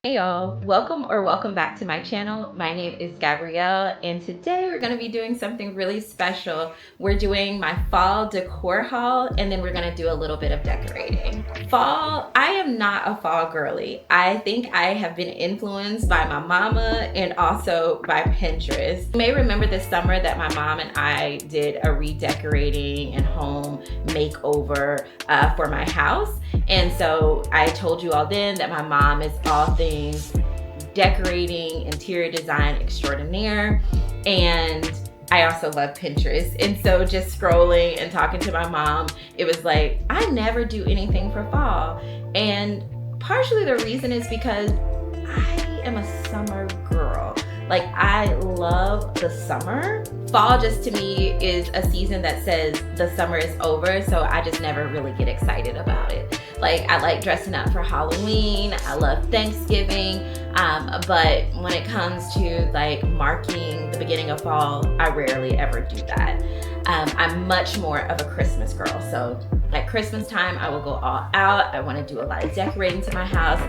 Hey y'all, welcome back to my channel. My name is Gabrielle and today we're going to be doing something really special. We're doing my fall decor haul and then we're going to do a little bit of decorating. Fall, I am not a fall girly. I think I have been influenced by my mama and also by Pinterest. You may remember this summer that my mom and I did a redecorating and home makeover for my house. And so I told you all then that my mom is all things decorating, interior design extraordinaire, and I also love Pinterest. And so just scrolling and talking to my mom, it was like, I never do anything for fall. And partially the reason is because I am a summer girl. Like, I love the summer. Fall just to me is a season that says the summer is over, so I just never really get excited about it. Like, I like dressing up for Halloween, I love Thanksgiving, but when it comes to like marking the beginning of fall, I rarely ever do that. I'm much more of a Christmas girl, so at Christmas time, I will go all out. I want to do a lot of decorating to my house,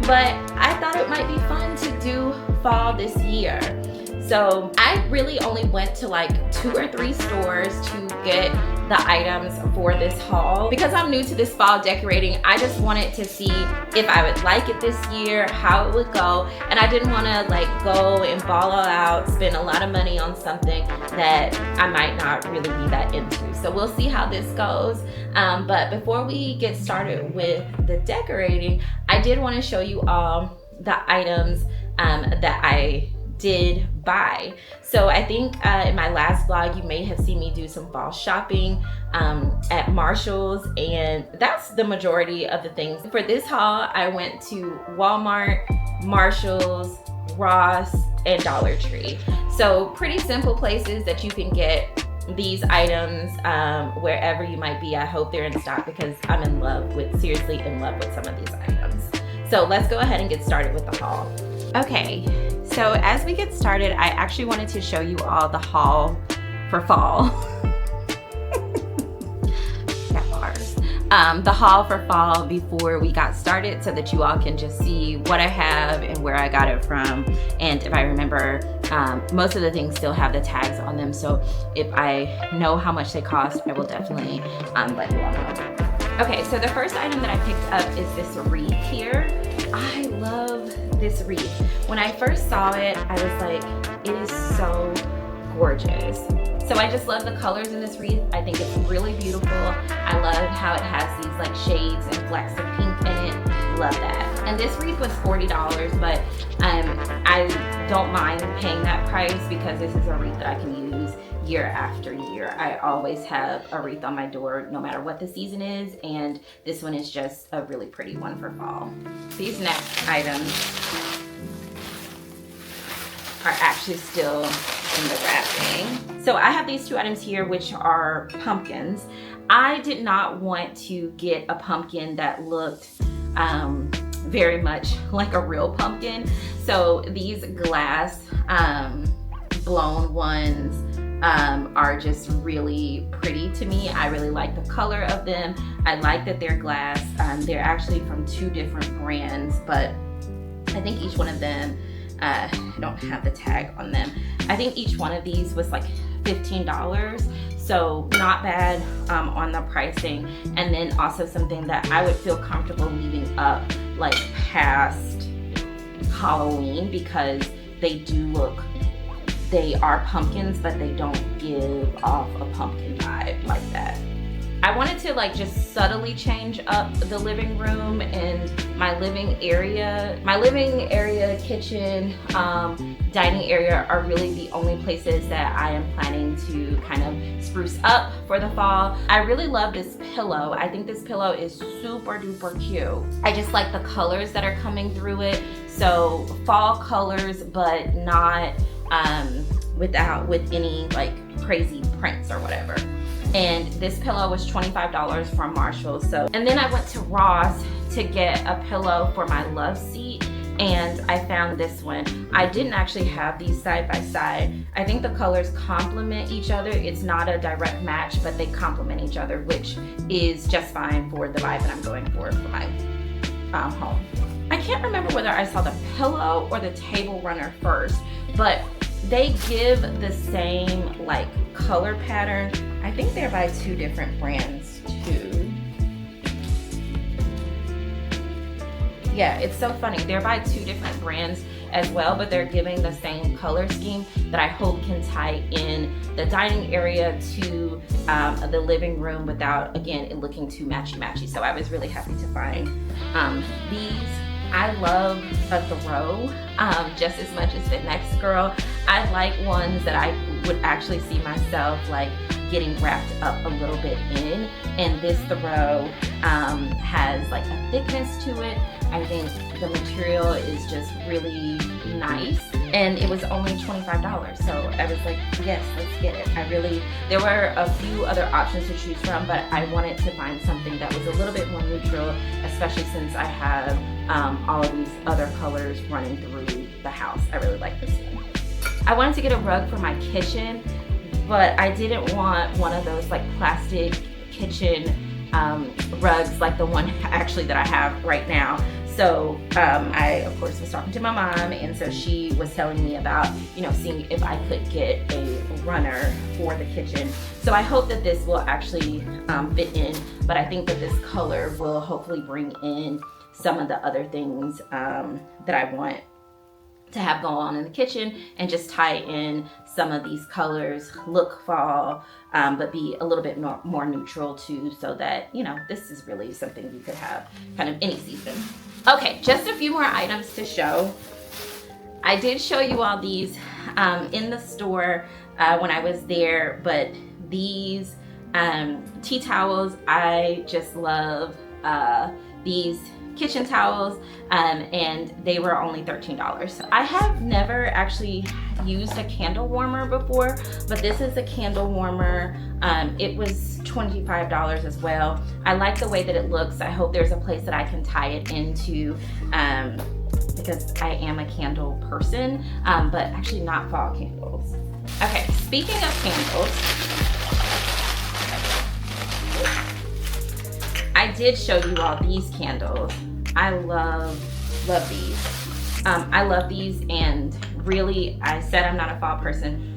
but I thought it might be fun to do fall this year. So I really only went to like 2 or 3 stores to get the items for this haul. Because I'm new to this fall decorating, I just wanted to see if I would like it this year, how it would go, and I didn't want to like go and ball all out, spend a lot of money on something that I might not really be that into. So we'll see how this goes. But before we get started with the decorating, I did want to show you all the items that I did buy. So I think in my last vlog you may have seen me do some fall shopping at Marshall's, and that's the majority of the things. For this haul, I went to Walmart, Marshall's, Ross, and Dollar Tree. So pretty simple places that you can get these items wherever you might be. I hope they're in stock because I'm seriously in love with some of these items. So let's go ahead and get started with the haul. Okay, so as we get started, I actually wanted to show you all the haul for fall. Got bars. The haul for fall before we got started so that you all can just see what I have and where I got it from. And if I remember, most of the things still have the tags on them. So if I know how much they cost, I will definitely let you all know. Okay, so the first item that I picked up is this wreath here. I love this wreath. When I first saw it, I was like, it is so gorgeous. So I just love the colors in this wreath. I think it's really beautiful. I love how it has these like shades and flecks of pink in it. Love that. And this wreath was $40, but I don't mind paying that price because this is a wreath that I can use year after year. I always have a wreath on my door no matter what the season is, and this one is just a really pretty one for fall. These next items are actually still in the wrapping. So I have these 2 items here which are pumpkins. I did not want to get a pumpkin that looked very much like a real pumpkin. So these glass blown ones are just really pretty to me. I really like the color of them. I like that they're glass. They're actually from 2 different brands, but I think each one of them, I don't have the tag on them. I think each one of these was like $15, so not bad on the pricing. And then also something that I would feel comfortable leaving up like past Halloween because they are pumpkins, but they don't give off a pumpkin vibe like that. I wanted to like just subtly change up the living room and my living area, kitchen, dining area are really the only places that I am planning to kind of spruce up for the fall. I really love this pillow. I think this pillow is super duper cute. I just like the colors that are coming through it. So fall colors, but not with any like crazy prints or whatever. And this pillow was $25 from Marshall. And then I went to Ross to get a pillow for my love seat, and I found this one. I didn't actually have these side by side. I think the colors complement each other. It's not a direct match, but they complement each other, which is just fine for the vibe that I'm going for my home. I can't remember whether I saw the pillow or the table runner first, but they give the same like color pattern. I think they're by 2 different brands too. Yeah, it's so funny. They're by 2 different brands as well, but they're giving the same color scheme that I hope can tie in the dining area to the living room without, again, it looking too matchy-matchy. So I was really happy to find these. I love a throw just as much as the next girl. I like ones that I would actually see myself like getting wrapped up a little bit in, and this throw has like a thickness to it. I think the material is just really nice, and it was only $25, so I was like, yes, let's get it. There were a few other options to choose from, but I wanted to find something that was a little bit more neutral, especially since I have all of these other colors running through the house. I really like this one. I wanted to get a rug for my kitchen, but I didn't want one of those like plastic kitchen rugs like the one actually that I have right now. So I, of course, was talking to my mom, and so she was telling me about, you know, seeing if I could get a runner for the kitchen. So I hope that this will actually fit in, but I think that this color will hopefully bring in some of the other things that I want to have go on in the kitchen, and just tie in some of these colors, look fall, but be a little bit more neutral too, so that, you know, this is really something you could have kind of any season. Okay, just a few more items to show. I did show you all these in the store when I was there, but these tea towels, I just love these kitchen towels, and they were only $13. So I have never actually used a candle warmer before, but this is a candle warmer. It was $25 as well. I like the way that it looks. I hope there's a place that I can tie it into, because I am a candle person, but actually not fall candles. Okay, speaking of candles, I did show you all these candles. I love these. I love these, and really, I said I'm not a fall person.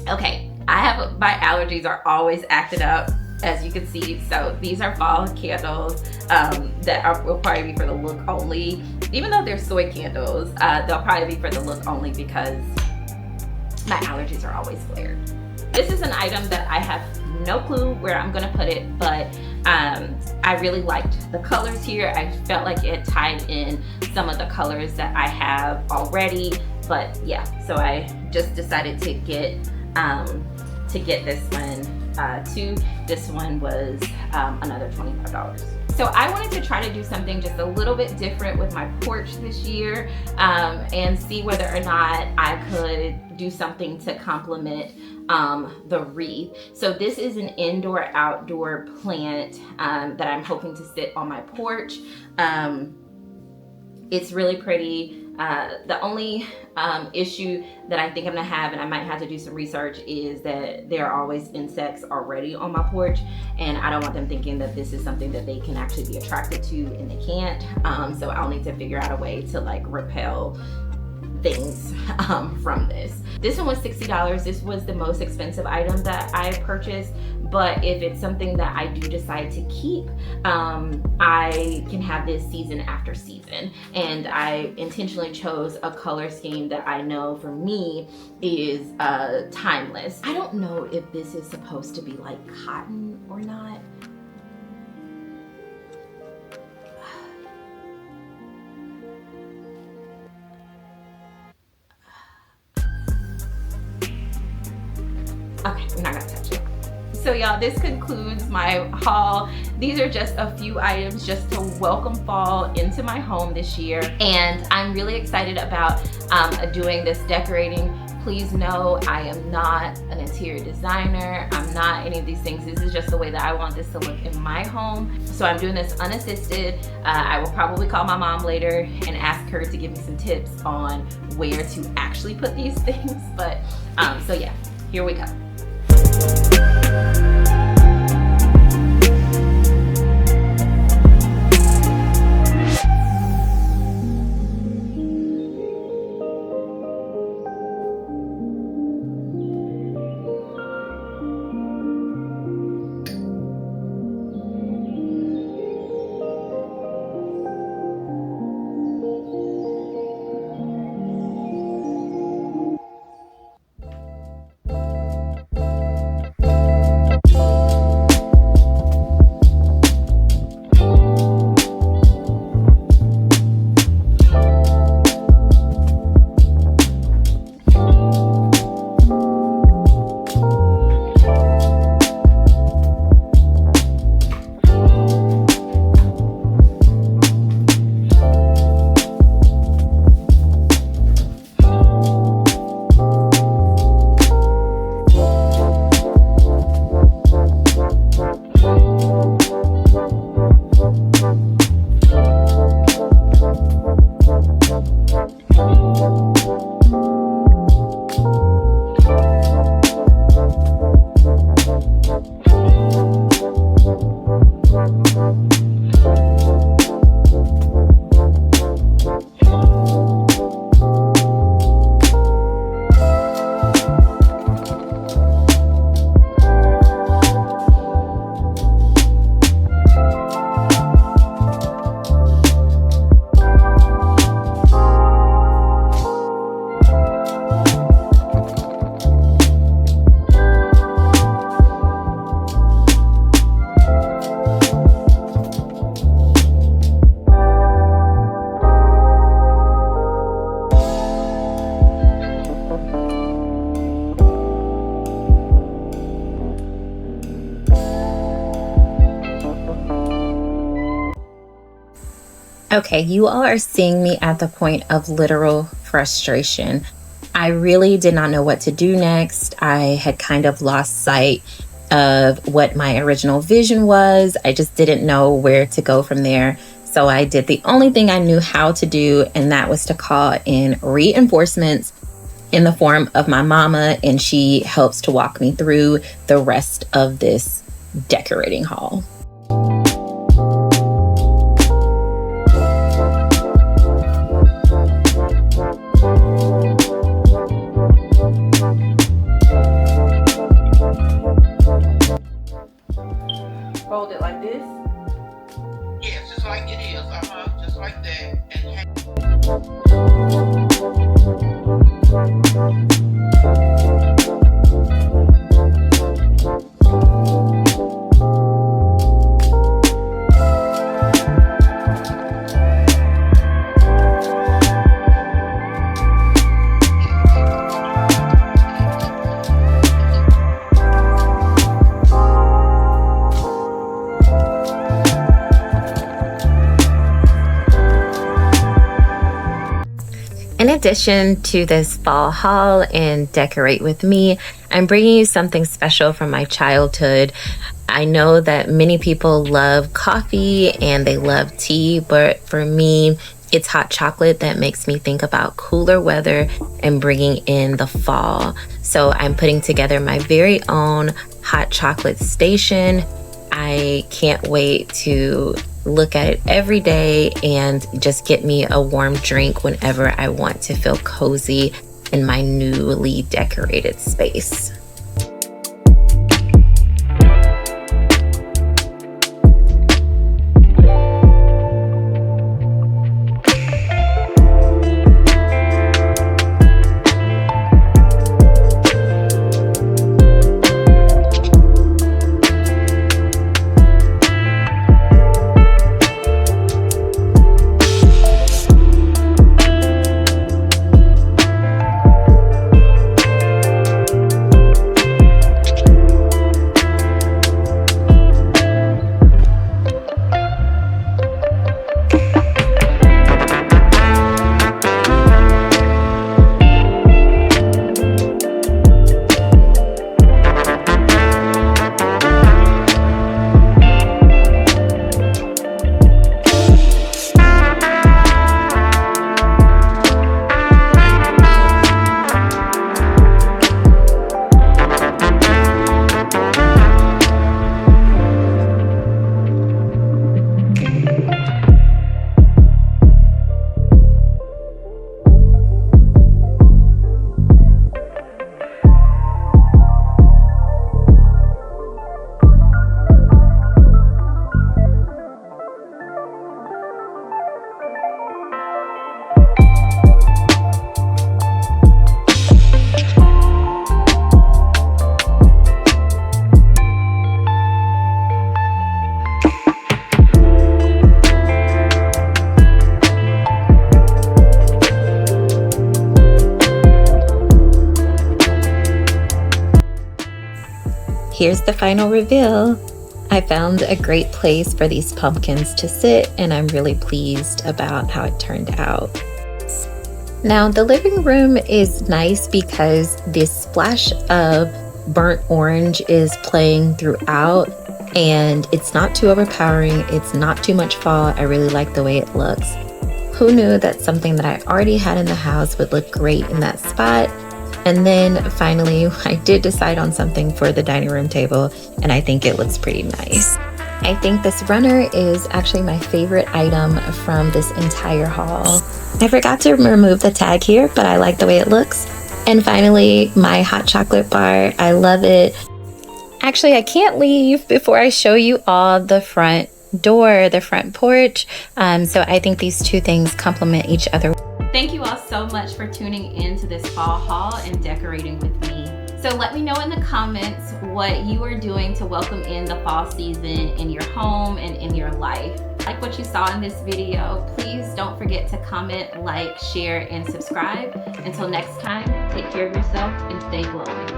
Okay, my allergies are always acted up, as you can see. So these are fall candles that will probably be for the look only. Even though they're soy candles, they'll probably be for the look only because my allergies are always flared. This is an item that I have no clue where I'm gonna put it, but I really liked the colors here. I felt like it tied in some of the colors that I have already, but yeah, so I just decided to get this one too. This one was another $25. So I wanted to try to do something just a little bit different with my porch this year, and see whether or not I could do something to complement the wreath. So this is an indoor-outdoor plant that I'm hoping to sit on my porch. It's really pretty. The only issue that I think I'm gonna have, and I might have to do some research, is that there are always insects already on my porch, and I don't want them thinking that this is something that they can actually be attracted to, and they can't. So I'll need to figure out a way to like repel things from this. This one was $60. This was the most expensive item that I purchased, but if it's something that I do decide to keep, I can have this season after season. And I intentionally chose a color scheme that I know for me is timeless. I don't know if this is supposed to be like cotton or not. Okay, I'm not gonna touch it. So y'all, this concludes my haul. These are just a few items just to welcome fall into my home this year. And I'm really excited about doing this decorating. Please know I am not an interior designer. I'm not any of these things. This is just the way that I want this to look in my home. So I'm doing this unassisted. I will probably call my mom later and ask her to give me some tips on where to actually put these things. But so yeah, here we go. Okay, you all are seeing me at the point of literal frustration. I really did not know what to do next. I had kind of lost sight of what my original vision was. I just didn't know where to go from there. So I did the only thing I knew how to do, and that was to call in reinforcements in the form of my mama, and she helps to walk me through the rest of this decorating haul. Fold it like this? Yes, just like it is. Just like that. In addition to this fall haul and decorate with me, I'm bringing you something special from my childhood. I know that many people love coffee and they love tea, but for me, it's hot chocolate that makes me think about cooler weather and bringing in the fall. So I'm putting together my very own hot chocolate station. I can't wait to look at it every day and just get me a warm drink whenever I want to feel cozy in my newly decorated space. Here's the final reveal. I found a great place for these pumpkins to sit, and I'm really pleased about how it turned out. Now, the living room is nice because this splash of burnt orange is playing throughout, and it's not too overpowering. It's not too much fall. I really like the way it looks. Who knew that something that I already had in the house would look great in that spot? And then finally, I did decide on something for the dining room table, and I think it looks pretty nice. I think this runner is actually my favorite item from this entire haul. I forgot to remove the tag here, but I like the way it looks. And finally, my hot chocolate bar. I love it. Actually, I can't leave before I show you all the front door, the front porch. So I think these two things complement each other. Thank you all so much for tuning in to this fall haul and decorating with me. So let me know in the comments what you are doing to welcome in the fall season in your home and in your life. Like what you saw in this video, please don't forget to comment, like, share, and subscribe. Until next time, take care of yourself and stay glowing.